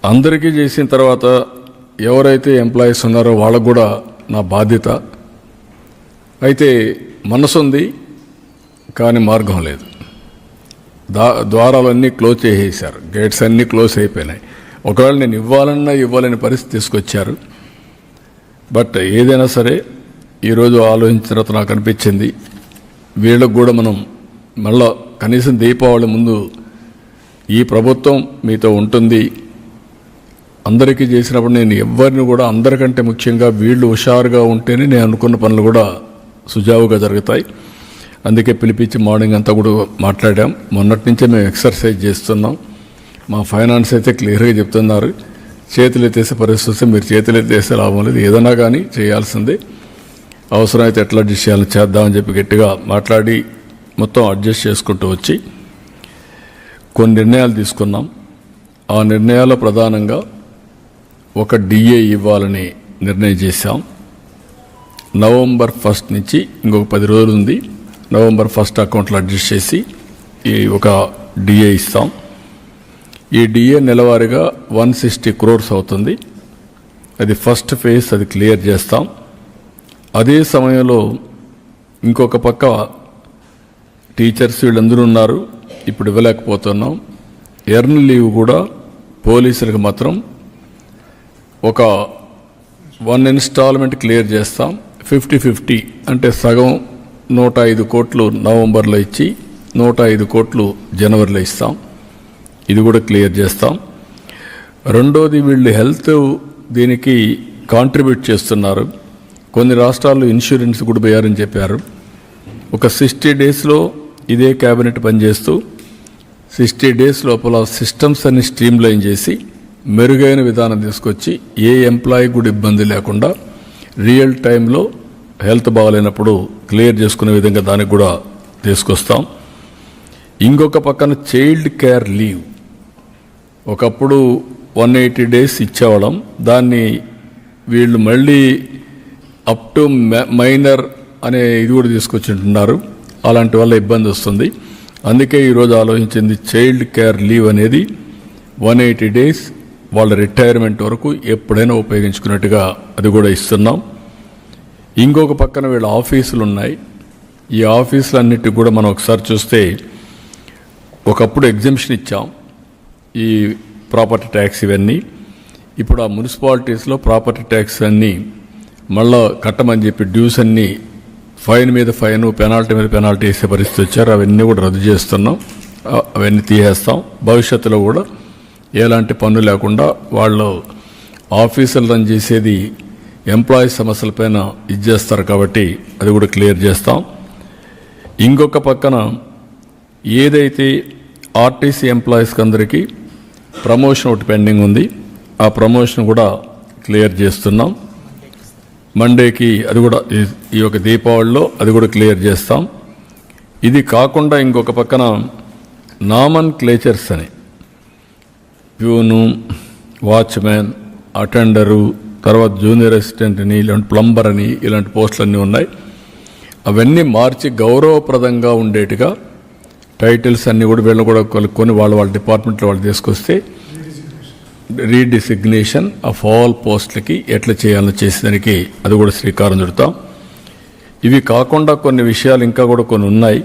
అందరికీ చేసిన తర్వాత ఎవరైతే ఎంప్లాయీస్ ఉన్నారో వాళ్ళకు కూడా నా బాధ్యత. అయితే మనసు ఉంది కానీ మార్గం లేదు. ద్వారాలన్నీ క్లోజ్ చేసేసారు, గేట్స్ అన్నీ క్లోజ్ అయిపోయినాయి. ఒకవేళ నేను ఇవ్వాలన్నా ఇవ్వలేని పరిస్థితి తీసుకొచ్చారు. బట్ ఏదైనా సరే ఈరోజు ఆలోచించిన తర్వాత నాకు అనిపించింది వీళ్ళకు కూడా మనం మళ్ళా కనీసం దీపావళి ముందు ఈ ప్రభుత్వం మీతో ఉంటుంది, అందరికీ చేసినప్పుడు నేను ఎవరిని కూడా అందరికంటే ముఖ్యంగా వీళ్ళు హుషారుగా ఉంటేనే నేను అనుకున్న పనులు కూడా సుజావుగా జరుగుతాయి. అందుకే పిలిపించి మార్నింగ్ అంతా కూడా మాట్లాడాం. మొన్నటి నుంచే మేము ఎక్సర్సైజ్ చేస్తున్నాం. మా ఫైనాన్స్ అయితే క్లియర్గా చెప్తున్నారు, చేతులు ఎత్తేసే పరిస్థితి వస్తే మీరు చేతులు ఎత్తేసే లాభం లేదు, ఏదైనా కానీ చేయాల్సిందే, అవసరమైతే ఎట్లా అడ్జస్ట్ చేయాలని చేద్దామని చెప్పి గట్టిగా మాట్లాడి మొత్తం అడ్జస్ట్ చేసుకుంటూ వచ్చి కొన్ని నిర్ణయాలు తీసుకున్నాం. ఆ నిర్ణయాలు ప్రధానంగా ఒక డిఏ ఇవ్వాలని నిర్ణయం చేశాం. నవంబర్ 1 నుంచి ఇంకొక 10 రోజులు ఉంది. నవంబర్ 1 అకౌంట్లో అడ్జస్ట్ చేసి ఈ ఒక డిఏ ఇస్తాం. ఈ డిఏ నెలవారీగా 160 crores అవుతుంది. అది ఫస్ట్ ఫేజ్, అది క్లియర్ చేస్తాం. అదే సమయంలో ఇంకొక పక్క టీచర్స్ వీళ్ళందరూ ఉన్నారు, ఇప్పుడు ఇవ్వలేకపోతున్నాం. ఎర్న్ లీవ్ కూడా పోలీసులకు మాత్రం ఒక 1 ఇన్స్టాల్మెంట్ క్లియర్ చేస్తాం. 50-50 అంటే సగం 105 కోట్లు నవంబర్లో ఇచ్చి 105 కోట్లు జనవరిలో ఇస్తాం. ఇది కూడా క్లియర్ చేస్తాం. రెండోది వీళ్ళు హెల్త్ దీనికి కాంట్రిబ్యూట్ చేస్తున్నారు. కొన్ని రాష్ట్రాల్లో ఇన్సూరెన్స్ కూడా పోయారని చెప్పారు. ఒక 60 డేస్లో ఇదే క్యాబినెట్ పనిచేస్తూ 60 డేస్ లోపల సిస్టమ్స్ అన్ని స్ట్రీమ్లైన్ చేసి మెరుగైన విధానం తీసుకొచ్చి ఏ ఎంప్లాయీ కూడా ఇబ్బంది లేకుండా రియల్ టైంలో హెల్త్ బాగాలేనప్పుడు క్లియర్ చేసుకునే విధంగా దానికి కూడా తీసుకొస్తాం. ఇంకొక పక్కన చైల్డ్ కేర్ లీవ్ ఒకప్పుడు 180 డేస్ ఇచ్చేవాళ్ళం, దాన్ని వీళ్ళు మళ్ళీ అప్ టు మైనర్ అనే ఇది కూడా తీసుకొచ్చింటున్నారు. అలాంటి వల్ల ఇబ్బంది వస్తుంది. అందుకే ఈరోజు ఆలోచించింది చైల్డ్ కేర్ లీవ్ అనేది 180 డేస్ వాళ్ళ రిటైర్మెంట్ వరకు ఎప్పుడైనా ఉపయోగించుకున్నట్టుగా అది కూడా ఇస్తున్నాం. ఇంకొక పక్కన వీళ్ళ ఆఫీసులు ఉన్నాయి. ఈ ఆఫీసులన్నిటికి కూడా మనం ఒకసారి చూస్తే ఒకప్పుడు ఎగ్జంప్షన్ ఇచ్చాం ఈ ప్రాపర్టీ ట్యాక్స్ ఇవన్నీ. ఇప్పుడు ఆ మున్సిపాలిటీస్లో ప్రాపర్టీ ట్యాక్స్ అన్నీ మళ్ళా కట్టమని చెప్పి డ్యూస్ అన్నీ ఫైన్ మీద ఫైన్, పెనాల్టీ మీద పెనాల్టీ వేసే పరిస్థితి వచ్చారు. అవన్నీ కూడా రద్దు చేస్తున్నాం, అవన్నీ తీసేస్తాం. భవిష్యత్తులో కూడా ఎలాంటి పన్ను లేకుండా వాళ్ళు ఆఫీసులు రన్ చేసేది ఎంప్లాయీస్ సమస్యలపైన ఇచ్చేస్తారు కాబట్టి అది కూడా క్లియర్ చేస్తాం. ఇంకొక పక్కన ఏదైతే ఆర్టీసీ ఎంప్లాయీస్కి అందరికీ ప్రమోషన్ ఒకటి పెండింగ్ ఉంది, ఆ ప్రమోషన్ కూడా క్లియర్ చేస్తున్నాం. మండేకి అది కూడా ఈ యొక్క దీపావళిలో అది కూడా క్లియర్ చేస్తాం. ఇది కాకుండా ఇంకొక పక్కన నామన్ క్లేచర్స్ అని ప్యూను, వాచ్మెన్, అటెండరు, తర్వాత జూనియర్ అసిస్టెంట్ అని, ఇలాంటి ప్లంబర్ అని ఇలాంటి పోస్టులన్నీ ఉన్నాయి. అవన్నీ మార్చి గౌరవప్రదంగా ఉండేట్టుగా టైటిల్స్ అన్నీ కూడా వీళ్ళని కూడా కలుపుకొని వాళ్ళ డిపార్ట్మెంట్లో వాళ్ళు తీసుకొస్తే రీడిసిగ్నేషన్ ఆఫ్ ఆల్ పోస్టులకి ఎట్లా చేయాలో చేసేదానికి అది కూడా శ్రీకారం చుడతాం. ఇవి కాకుండా కొన్ని విషయాలు ఇంకా కూడా కొన్ని ఉన్నాయి.